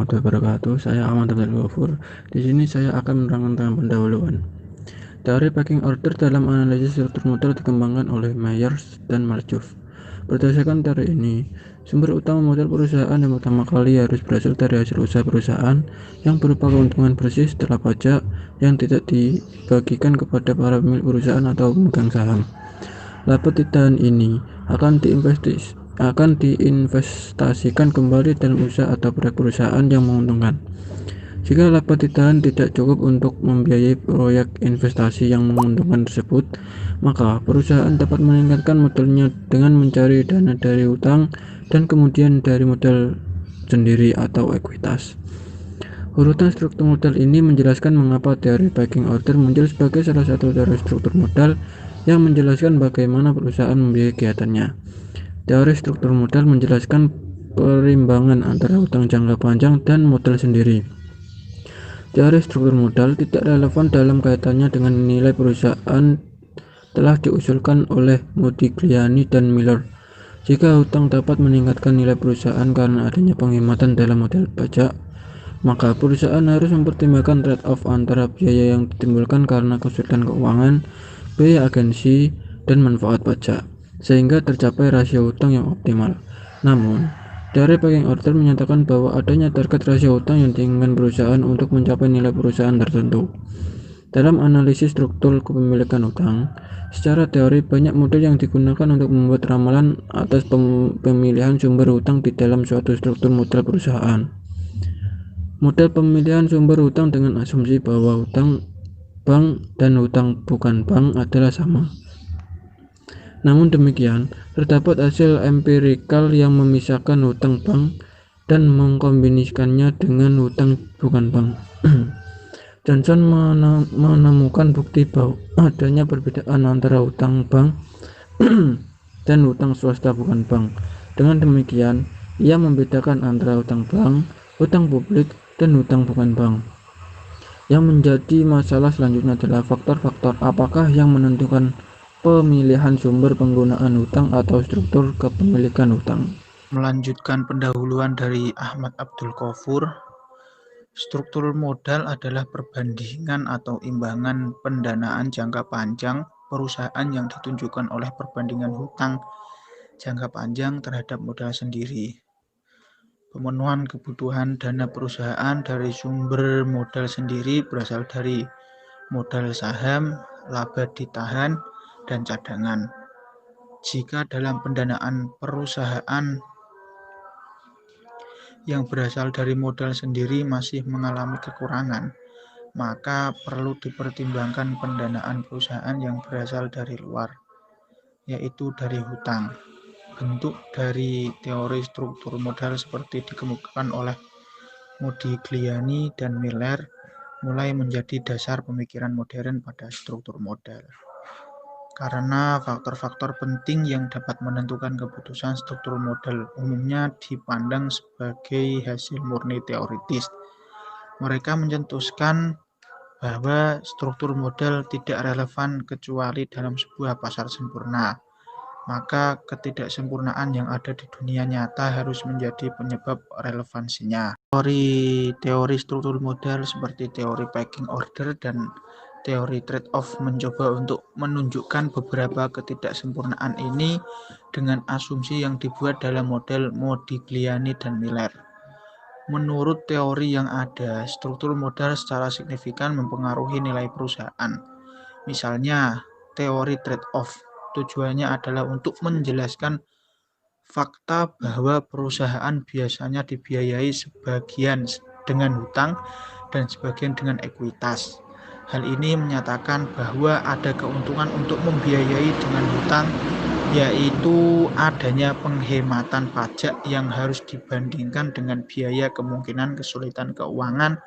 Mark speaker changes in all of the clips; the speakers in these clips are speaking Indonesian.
Speaker 1: warahmatullahi wabarakatuh. Saya Ahmad Abdul Ghafur. Di sini saya akan menerangkan tentang pendahuluan. Teori packing order dalam analisis struktur modal dikembangkan oleh Myers dan Markov. Berdasarkan teori ini, sumber utama modal perusahaan yang pertama kali harus berasal dari hasil usaha perusahaan yang berupa keuntungan bersih setelah pajak yang tidak dibagikan kepada para pemilik perusahaan atau pemegang saham. Laba ditahan ini akan diinvestasikan kembali dalam usaha atau proyek perusahaan yang menguntungkan. Jika laba ditahan tidak cukup untuk membiayai proyek investasi yang menguntungkan tersebut, maka perusahaan dapat meningkatkan modalnya dengan mencari dana dari hutang dan kemudian dari modal sendiri atau ekuitas. Urutan struktur modal ini menjelaskan mengapa teori packing order muncul sebagai salah satu teori struktur modal yang menjelaskan bagaimana perusahaan membiayai kegiatannya. Teori struktur modal menjelaskan perimbangan antara hutang jangka panjang dan modal sendiri. Teori struktur modal tidak relevan dalam kaitannya dengan nilai perusahaan telah diusulkan oleh Modigliani dan Miller. Jika hutang dapat meningkatkan nilai perusahaan karena adanya penghematan dalam modal pajak, maka perusahaan harus mempertimbangkan trade-off antara biaya yang ditimbulkan karena kesulitan keuangan, biaya agensi, dan manfaat pajak, sehingga tercapai rasio hutang yang optimal. Namun, teori packing order menyatakan bahwa adanya target rasio hutang yang diinginkan perusahaan untuk mencapai nilai perusahaan tertentu. Dalam analisis struktur kepemilikan hutang, secara teori banyak model yang digunakan untuk membuat ramalan atas pemilihan sumber hutang di dalam suatu struktur modal perusahaan. Model pemilihan sumber hutang dengan asumsi bahwa hutang bank dan hutang bukan bank adalah sama. Namun demikian, terdapat hasil empirikal yang memisahkan hutang bank dan mengkombinasikannya dengan hutang bukan bank. Johnson menemukan bukti bahwa adanya perbedaan antara hutang bank dan hutang swasta bukan bank. Dengan demikian, ia membedakan antara hutang bank, hutang publik, dan hutang bukan bank. Yang menjadi masalah selanjutnya adalah faktor-faktor apakah yang menentukan pemilihan sumber penggunaan hutang atau struktur kepemilikan hutang.
Speaker 2: Melanjutkan pendahuluan dari Ahmad Abdul Ghafur, struktur modal adalah perbandingan atau imbangan pendanaan jangka panjang perusahaan yang ditunjukkan oleh perbandingan hutang jangka panjang terhadap modal sendiri. Pemenuhan kebutuhan dana perusahaan dari sumber modal sendiri berasal dari modal saham, laba ditahan, dan cadangan. Jika dalam pendanaan perusahaan yang berasal dari modal sendiri masih mengalami kekurangan, maka perlu dipertimbangkan pendanaan perusahaan yang berasal dari luar, yaitu dari hutang. Bentuk dari teori struktur modal seperti dikemukakan oleh Modigliani dan Miller mulai menjadi dasar pemikiran modern pada struktur modal. Karena faktor-faktor penting yang dapat menentukan keputusan struktur modal umumnya dipandang sebagai hasil murni teoritis. Mereka mencetuskan bahwa struktur modal tidak relevan kecuali dalam sebuah pasar sempurna. Maka ketidaksempurnaan yang ada di dunia nyata harus menjadi penyebab relevansinya. Teori struktur modal seperti teori packing order dan teori trade-off mencoba untuk menunjukkan beberapa ketidaksempurnaan ini dengan asumsi yang dibuat dalam model Modigliani dan Miller. Menurut teori yang ada, struktur modal secara signifikan mempengaruhi nilai perusahaan. Misalnya, teori trade-off tujuannya adalah untuk menjelaskan fakta bahwa perusahaan biasanya dibiayai sebagian dengan hutang dan sebagian dengan ekuitas. Hal ini menyatakan bahwa ada keuntungan untuk membiayai dengan hutang, yaitu adanya penghematan pajak yang harus dibandingkan dengan biaya kemungkinan kesulitan keuangan,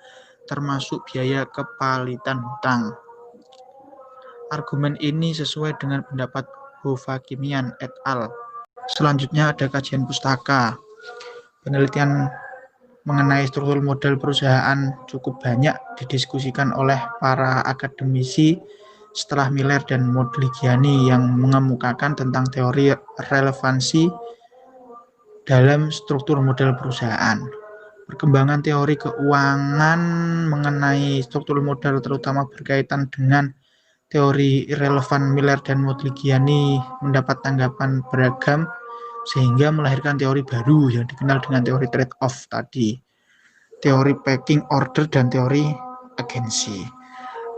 Speaker 2: termasuk biaya kepalitan hutang. Argumen ini sesuai dengan pendapat Hovakimian et al. Selanjutnya ada kajian pustaka. Penelitian mengenai struktur modal perusahaan cukup banyak didiskusikan oleh para akademisi setelah Miller dan Modigliani yang mengemukakan tentang teori relevansi dalam struktur modal perusahaan. Perkembangan teori keuangan mengenai struktur modal terutama berkaitan dengan teori irrelevan Miller dan Modigliani mendapat tanggapan beragam sehingga melahirkan teori baru yang dikenal dengan teori trade-off tadi, teori pecking order dan teori agensi.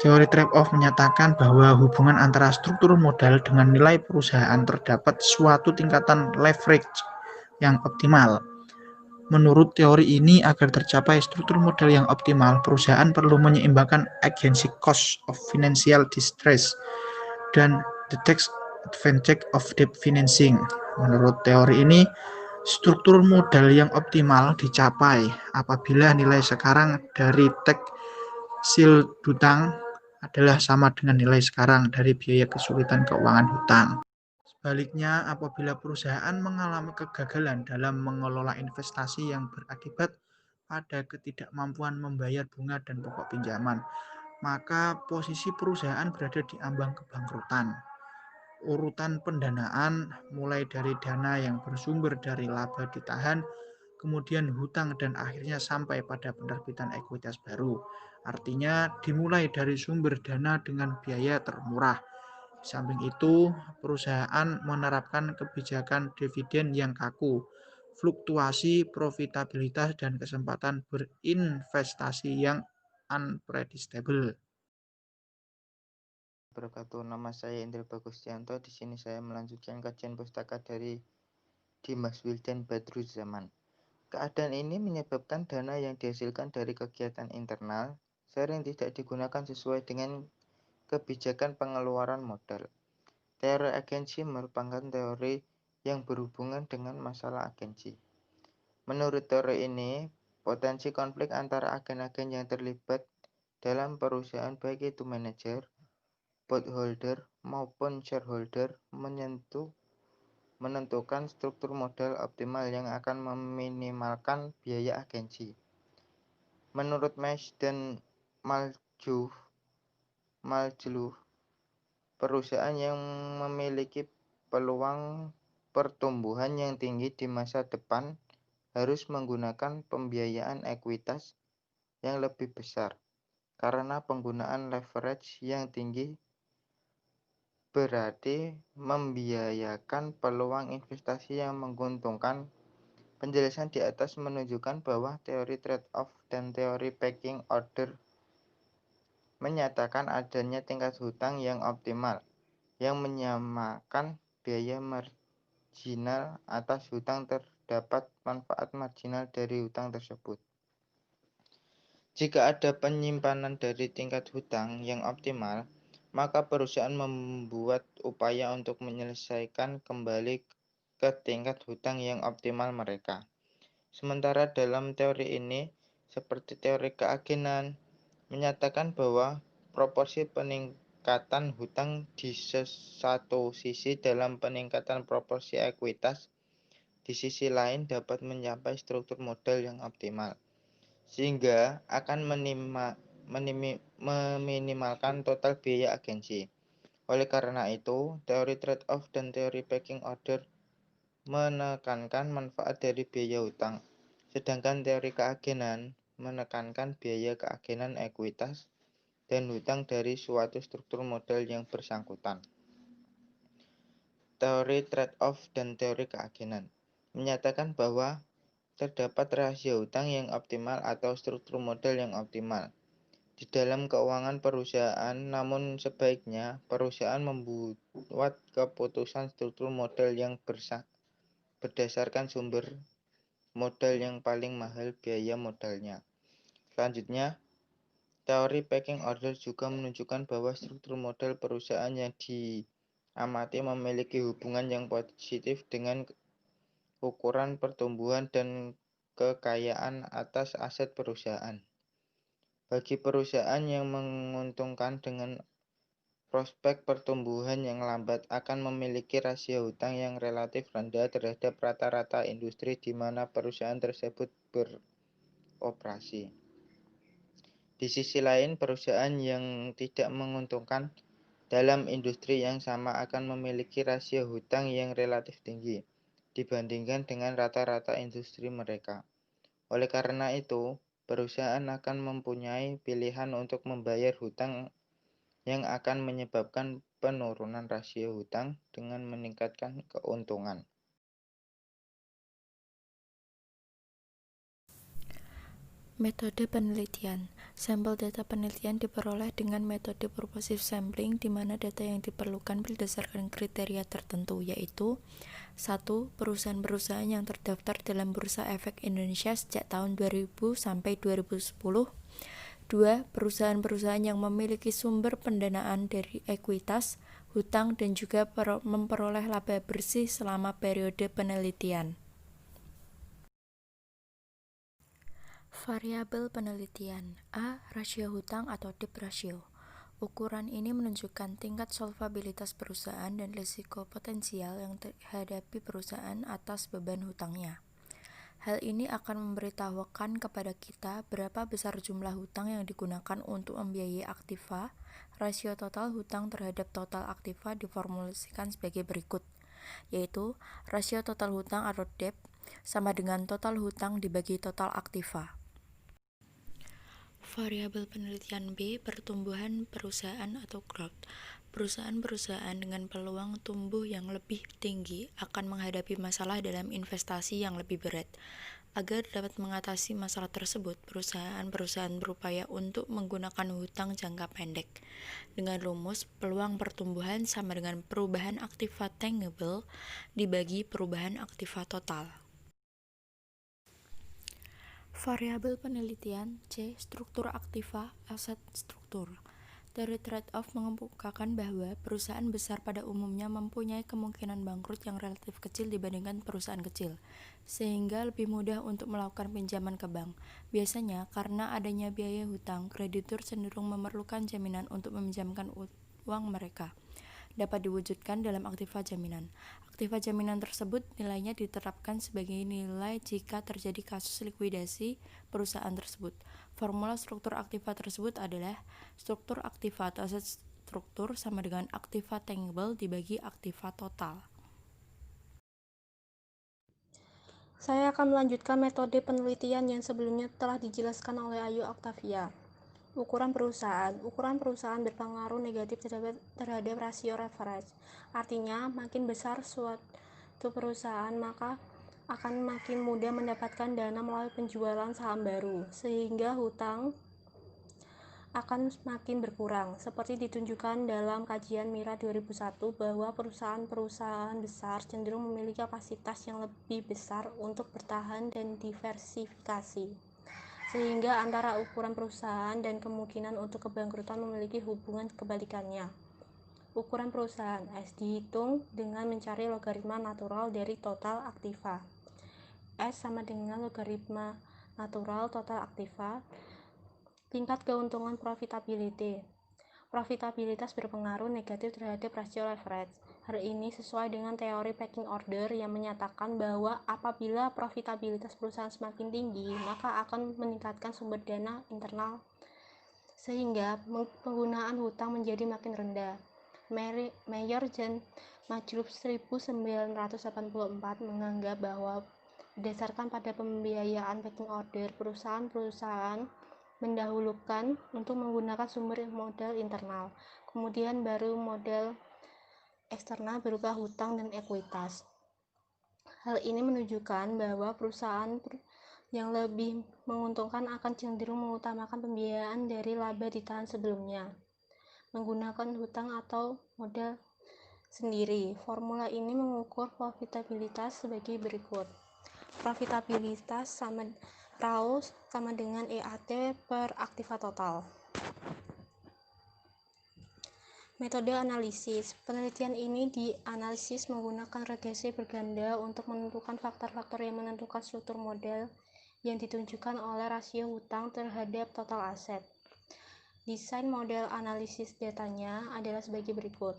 Speaker 2: Teori trade-off menyatakan bahwa hubungan antara struktur modal dengan nilai perusahaan terdapat suatu tingkatan leverage yang optimal. Menurut teori ini, agar tercapai struktur modal yang optimal, perusahaan perlu menyeimbangkan agency cost of financial distress dan the tax advantage of debt financing. Menurut teori ini, struktur modal yang optimal dicapai apabila nilai sekarang dari tax shield hutang adalah sama dengan nilai sekarang dari biaya kesulitan keuangan hutang. Sebaliknya, apabila perusahaan mengalami kegagalan dalam mengelola investasi yang berakibat pada ketidakmampuan membayar bunga dan pokok pinjaman, maka posisi perusahaan berada di ambang kebangkrutan. Urutan pendanaan mulai dari dana yang bersumber dari laba ditahan, kemudian hutang dan akhirnya sampai pada penerbitan ekuitas baru. Artinya dimulai dari sumber dana dengan biaya termurah. Di samping itu, perusahaan menerapkan kebijakan dividen yang kaku, fluktuasi profitabilitas dan kesempatan berinvestasi yang unpredictable.
Speaker 3: Wabarakatuh. Nama saya Indra Bagustianto. Di sini saya melanjutkan kajian pustaka dari Dimas Wildan Badruzzaman. Keadaan ini menyebabkan dana yang dihasilkan dari kegiatan internal sering tidak digunakan sesuai dengan kebijakan pengeluaran modal. Teori agensi merupakan teori yang berhubungan dengan masalah agensi. Menurut teori ini, potensi konflik antara agen-agen yang terlibat dalam perusahaan baik itu manajer, bondholder maupun shareholder menentukan struktur modal optimal yang akan meminimalkan biaya agensi. Menurut Mesh dan Maljlouf, perusahaan yang memiliki peluang pertumbuhan yang tinggi di masa depan harus menggunakan pembiayaan ekuitas yang lebih besar karena penggunaan leverage yang tinggi berarti membiayakan peluang investasi yang menguntungkan. Penjelasan di atas menunjukkan bahwa teori trade-off dan teori pecking order menyatakan adanya tingkat hutang yang optimal, yang menyamakan biaya marginal atas hutang terdapat manfaat marginal dari hutang tersebut. Jika ada penyimpanan dari tingkat hutang yang optimal, maka perusahaan membuat upaya untuk menyelesaikan kembali ke tingkat hutang yang optimal mereka. Sementara dalam teori ini, seperti teori keagenan, menyatakan bahwa proporsi peningkatan hutang di satu sisi dalam peningkatan proporsi ekuitas, di sisi lain dapat mencapai struktur modal yang optimal, sehingga akan meminimalkan total biaya agensi. Oleh karena itu, teori trade-off dan teori pecking order menekankan manfaat dari biaya hutang, sedangkan teori keagenan menekankan biaya keagenan ekuitas dan hutang dari suatu struktur modal yang bersangkutan. Teori trade-off dan teori keagenan menyatakan bahwa terdapat rasio hutang yang optimal atau struktur modal yang optimal di dalam keuangan perusahaan, namun sebaiknya perusahaan membuat keputusan struktur modal yang berdasarkan sumber modal yang paling mahal biaya modalnya. Selanjutnya, teori pecking order juga menunjukkan bahwa struktur modal perusahaan yang diamati memiliki hubungan yang positif dengan ukuran pertumbuhan dan kekayaan atas aset perusahaan. Bagi perusahaan yang menguntungkan dengan prospek pertumbuhan yang lambat akan memiliki rasio hutang yang relatif rendah terhadap rata-rata industri di mana perusahaan tersebut beroperasi. Di sisi lain, perusahaan yang tidak menguntungkan dalam industri yang sama akan memiliki rasio hutang yang relatif tinggi dibandingkan dengan rata-rata industri mereka. Oleh karena itu, perusahaan akan mempunyai pilihan untuk membayar hutang yang akan menyebabkan penurunan rasio hutang dengan meningkatkan keuntungan.
Speaker 4: Metode penelitian. Sampel data penelitian diperoleh dengan metode purposive sampling, di mana data yang diperlukan berdasarkan kriteria tertentu, yaitu 1. Perusahaan-perusahaan yang terdaftar dalam Bursa Efek Indonesia sejak tahun 2000 sampai 2010. 2. Perusahaan-perusahaan yang memiliki sumber pendanaan dari ekuitas, hutang, dan juga memperoleh laba bersih selama periode penelitian. Variabel penelitian. A. Rasio hutang atau debt ratio. Ukuran ini menunjukkan tingkat solvabilitas perusahaan dan risiko potensial yang dihadapi perusahaan atas beban hutangnya. Hal ini akan memberitahukan kepada kita berapa besar jumlah hutang yang digunakan untuk membiayai aktiva. Rasio total hutang terhadap total aktiva diformulasikan sebagai berikut, yaitu rasio total hutang atau debt sama dengan total hutang dibagi total aktiva. Variabel penelitian B. Pertumbuhan perusahaan atau growth. Perusahaan-perusahaan dengan peluang tumbuh yang lebih tinggi akan menghadapi masalah dalam investasi yang lebih berat. Agar dapat mengatasi masalah tersebut, perusahaan-perusahaan berupaya untuk menggunakan hutang jangka pendek. Dengan rumus, peluang pertumbuhan sama dengan perubahan aktiva tangible dibagi perubahan aktiva total. Variabel penelitian C. Struktur aktiva, aset struktur. Teori trade-off mengemukakan bahwa perusahaan besar pada umumnya mempunyai kemungkinan bangkrut yang relatif kecil dibandingkan perusahaan kecil, sehingga lebih mudah untuk melakukan pinjaman ke bank. Biasanya, karena adanya biaya hutang, kreditur cenderung memerlukan jaminan untuk meminjamkan uang mereka. Dapat diwujudkan dalam aktiva jaminan. Aktiva jaminan tersebut nilainya diterapkan sebagai nilai jika terjadi kasus likuidasi perusahaan tersebut. Formula struktur aktiva tersebut adalah struktur aktiva atau aset struktur sama dengan aktiva tangible dibagi aktiva total.
Speaker 5: Saya akan melanjutkan metode penelitian yang sebelumnya telah dijelaskan oleh Ayu Octavia. Ukuran perusahaan. Ukuran perusahaan berpengaruh negatif terhadap rasio leverage. Artinya, makin besar suatu perusahaan, maka akan makin mudah mendapatkan dana melalui penjualan saham baru, sehingga hutang akan semakin berkurang. Seperti ditunjukkan dalam kajian Mira 2001 bahwa perusahaan-perusahaan besar cenderung memiliki kapasitas yang lebih besar untuk bertahan dan diversifikasi, sehingga antara ukuran perusahaan dan kemungkinan untuk kebangkrutan memiliki hubungan kebalikannya. Ukuran perusahaan S dihitung dengan mencari logaritma natural dari total aktiva. S sama dengan logaritma natural total aktiva. Tingkat keuntungan profitability. Profitabilitas berpengaruh negatif terhadap rasio leverage. Hal ini sesuai dengan teori pecking order yang menyatakan bahwa apabila profitabilitas perusahaan semakin tinggi, maka akan meningkatkan sumber dana internal sehingga penggunaan hutang menjadi makin rendah. Mayer dan Majlub 1984 menganggap bahwa berdasarkan pada pembiayaan pecking order, perusahaan-perusahaan mendahulukan untuk menggunakan sumber modal internal, kemudian baru modal eksternal berupa hutang dan ekuitas. Hal ini menunjukkan bahwa perusahaan yang lebih menguntungkan akan cenderung mengutamakan pembiayaan dari laba di tahun sebelumnya, menggunakan hutang atau modal sendiri. Formula ini mengukur profitabilitas sebagai berikut. Profitabilitas sama RAO sama dengan EAT per aktiva total. Metode analisis. Penelitian ini dianalisis menggunakan regresi berganda untuk menentukan faktor-faktor yang menentukan struktur model yang ditunjukkan oleh rasio hutang terhadap total aset. Desain model analisis datanya adalah sebagai berikut.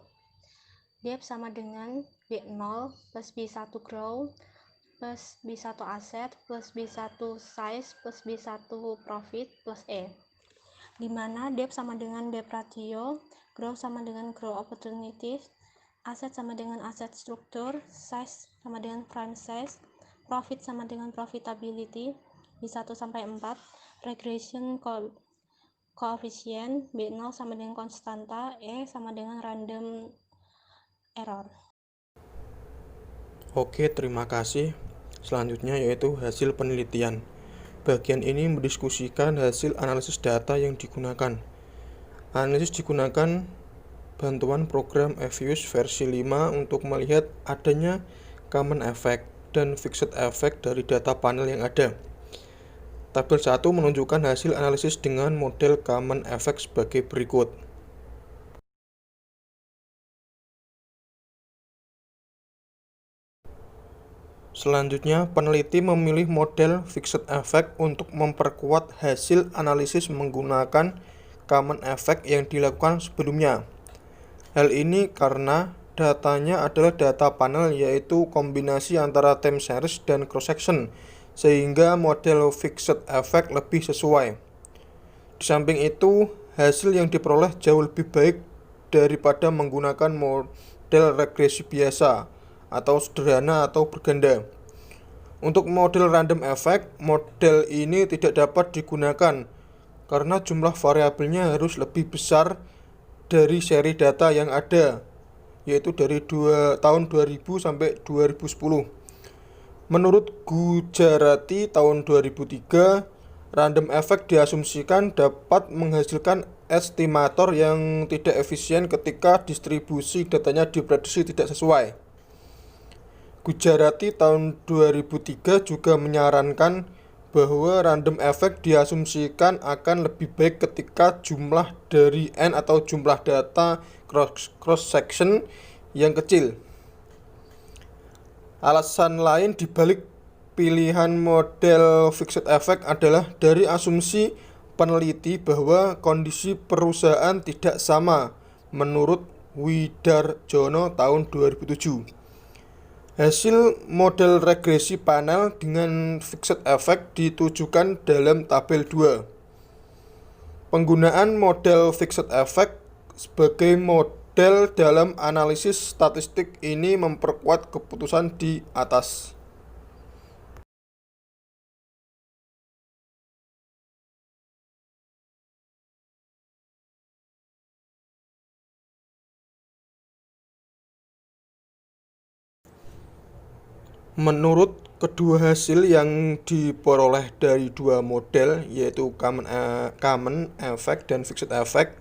Speaker 5: Debt sama dengan B0 plus B1 growth plus B1 aset plus B1 size plus B1 profit plus E, di mana debt sama dengan debt ratio, growth sama dengan growth opportunities, aset sama dengan aset struktur, size sama dengan prime size, profit sama dengan profitability, B1 sampai 4, regression coefficient, B0 sama dengan konstanta, E sama dengan random error.
Speaker 6: Oke, terima kasih. Selanjutnya yaitu hasil penelitian. Bagian ini mendiskusikan hasil analisis data yang digunakan. Analisis digunakan bantuan program EViews versi 5 untuk melihat adanya common effect dan fixed effect dari data panel yang ada. Tabel 1 menunjukkan hasil analisis dengan model common effect sebagai berikut. Selanjutnya, peneliti memilih model fixed effect untuk memperkuat hasil analisis menggunakan common effect yang dilakukan sebelumnya. Hal ini karena datanya adalah data panel, yaitu kombinasi antara time series dan cross section, sehingga model fixed effect lebih sesuai. Di samping itu, hasil yang diperoleh jauh lebih baik daripada menggunakan model regresi biasa atau sederhana atau berganda. Untuk model random effect, model ini tidak dapat digunakan karena jumlah variabelnya harus lebih besar dari seri data yang ada, yaitu dari tahun 2000 sampai 2010. Menurut Gujarati tahun 2003, random effect diasumsikan dapat menghasilkan estimator yang tidak efisien ketika distribusi datanya diprediksi tidak sesuai. Gujarati tahun 2003 juga menyarankan bahwa random effect diasumsikan akan lebih baik ketika jumlah dari N atau jumlah data cross section yang kecil. Alasan lain dibalik pilihan model fixed effect adalah dari asumsi peneliti bahwa kondisi perusahaan tidak sama menurut Widarjono tahun 2007. Hasil model regresi panel dengan fixed effect ditujukan dalam tabel 2. Penggunaan model fixed effect sebagai model dalam analisis statistik ini memperkuat keputusan di atas. Menurut kedua hasil yang diperoleh dari dua model, yaitu common effect dan fixed effect,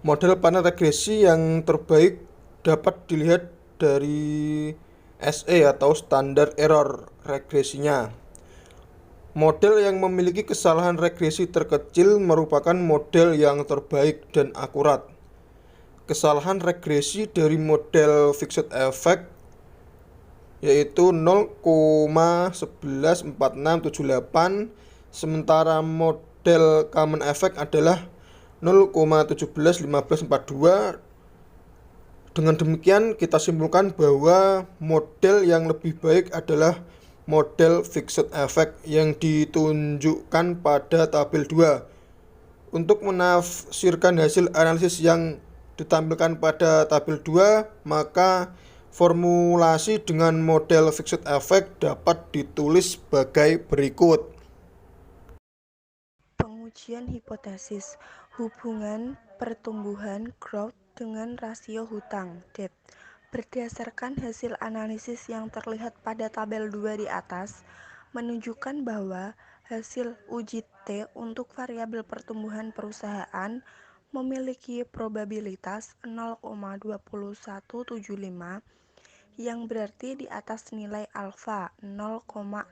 Speaker 6: model panel regresi yang terbaik dapat dilihat dari SE atau standar error regresinya. Model yang memiliki kesalahan regresi terkecil merupakan model yang terbaik dan akurat. Kesalahan regresi dari model fixed effect yaitu 0,114678, sementara model common effect adalah 0,171542. Dengan demikian kita simpulkan bahwa model yang lebih baik adalah model fixed effect yang ditunjukkan pada tabel 2. Untuk menafsirkan hasil analisis yang ditampilkan pada tabel 2, maka formulasi dengan model fixed effect dapat ditulis sebagai berikut.
Speaker 7: Pengujian hipotesis hubungan pertumbuhan growth dengan rasio hutang debt. Berdasarkan hasil analisis yang terlihat pada tabel 2 di atas, menunjukkan bahwa hasil uji T untuk variabel pertumbuhan perusahaan memiliki probabilitas 0,2175 yang berarti di atas nilai alfa 0,05.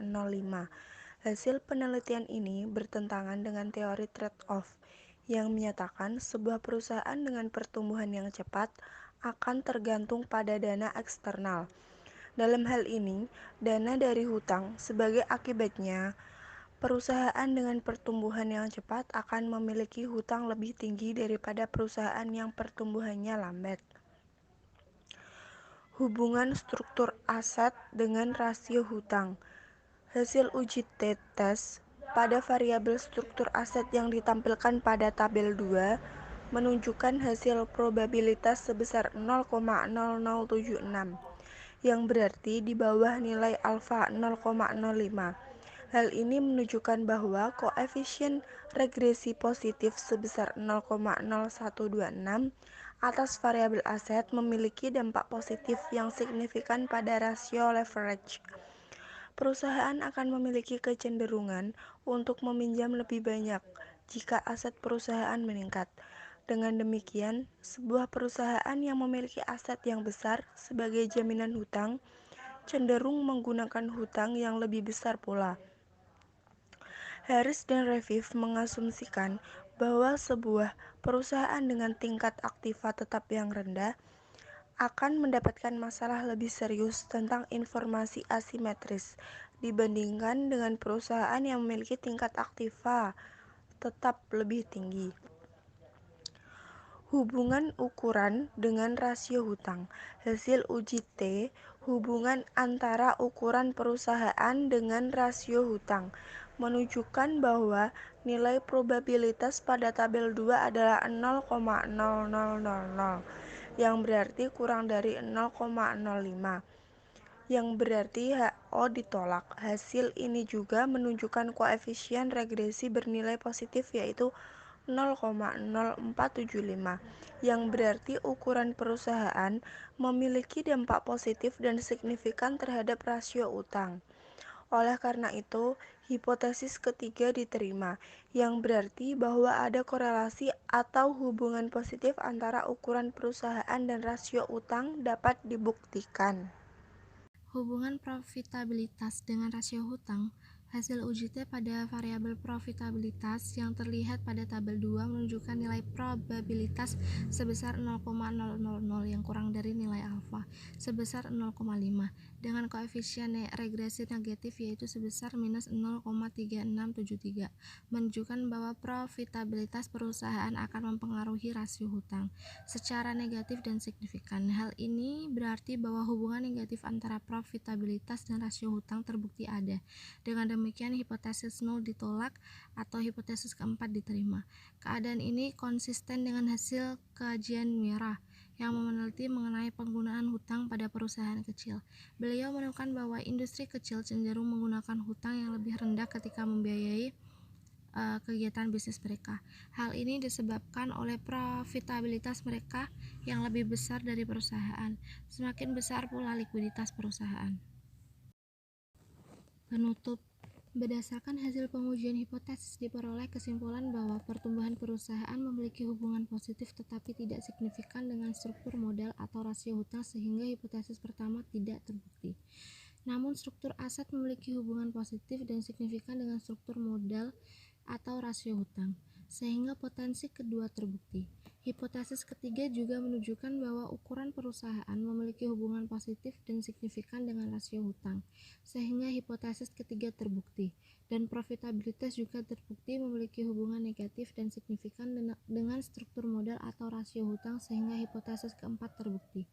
Speaker 7: Hasil penelitian ini bertentangan dengan teori trade-off yang menyatakan sebuah perusahaan dengan pertumbuhan yang cepat akan tergantung pada dana eksternal. Dalam hal ini, dana dari hutang sebagai akibatnya, perusahaan dengan pertumbuhan yang cepat akan memiliki hutang lebih tinggi daripada perusahaan yang pertumbuhannya lambat. Hubungan struktur aset dengan rasio hutang. Hasil uji T-test pada variabel struktur aset yang ditampilkan pada tabel 2 menunjukkan hasil probabilitas sebesar 0,0076 yang berarti di bawah nilai alfa 0,05. Hal ini menunjukkan bahwa koefisien regresi positif sebesar 0,0126 atas variabel aset memiliki dampak positif yang signifikan pada rasio leverage. Perusahaan akan memiliki kecenderungan untuk meminjam lebih banyak jika aset perusahaan meningkat. Dengan demikian, sebuah perusahaan yang memiliki aset yang besar sebagai jaminan hutang cenderung menggunakan hutang yang lebih besar pula. Harris dan Reviv mengasumsikan bahwa sebuah perusahaan dengan tingkat aktiva tetap yang rendah akan mendapatkan masalah lebih serius tentang informasi asimetris dibandingkan dengan perusahaan yang memiliki tingkat aktiva tetap lebih tinggi. Hubungan ukuran dengan rasio hutang. Hasil uji T, hubungan antara ukuran perusahaan dengan rasio hutang, menunjukkan bahwa nilai probabilitas pada tabel 2 adalah 0,0000, yang berarti kurang dari 0,05, yang berarti HO ditolak. Hasil ini juga menunjukkan koefisien regresi bernilai positif yaitu 0,0475, yang berarti ukuran perusahaan memiliki dampak positif dan signifikan terhadap rasio utang. Oleh karena itu, hipotesis ketiga diterima, yang berarti bahwa ada korelasi atau hubungan positif antara ukuran perusahaan dan rasio utang dapat dibuktikan.
Speaker 4: Hubungan profitabilitas dengan rasio hutang. Hasil uji T pada variabel profitabilitas yang terlihat pada tabel 2 menunjukkan nilai probabilitas sebesar 0,000 yang kurang dari nilai alfa sebesar 0,5 dengan koefisien regresi negatif yaitu sebesar minus 0,3673, menunjukkan bahwa profitabilitas perusahaan akan mempengaruhi rasio hutang secara negatif dan signifikan. Hal ini berarti bahwa hubungan negatif antara profitabilitas dan rasio hutang terbukti ada. Dengan demikian, hipotesis 0 ditolak atau hipotesis keempat diterima. Keadaan ini konsisten dengan hasil kajian Mira yang meneliti mengenai penggunaan hutang pada perusahaan kecil. Beliau menemukan bahwa industri kecil cenderung menggunakan hutang yang lebih rendah ketika membiayai kegiatan bisnis mereka. Hal ini disebabkan oleh profitabilitas mereka yang lebih besar dari perusahaan. Semakin besar pula likuiditas perusahaan. Penutup. Berdasarkan hasil pengujian hipotesis diperoleh kesimpulan bahwa pertumbuhan perusahaan memiliki hubungan positif tetapi tidak signifikan dengan struktur modal atau rasio hutang sehingga hipotesis pertama tidak terbukti. Namun struktur aset memiliki hubungan positif dan signifikan dengan struktur modal atau rasio hutang, sehingga potensi kedua terbukti. Hipotesis ketiga juga menunjukkan bahwa ukuran perusahaan memiliki hubungan positif dan signifikan dengan rasio hutang, sehingga hipotesis ketiga terbukti, dan profitabilitas juga terbukti memiliki hubungan negatif dan signifikan dengan struktur modal atau rasio hutang, sehingga hipotesis keempat terbukti.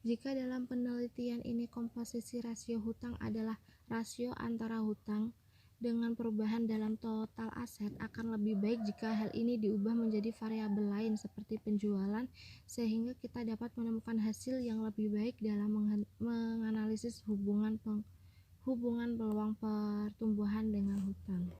Speaker 4: Jika dalam penelitian ini komposisi rasio hutang adalah rasio antara hutang dengan perubahan dalam total aset, akan lebih baik jika hal ini diubah menjadi variabel lain seperti penjualan sehingga kita dapat menemukan hasil yang lebih baik dalam menganalisis hubungan peluang pertumbuhan dengan hutang.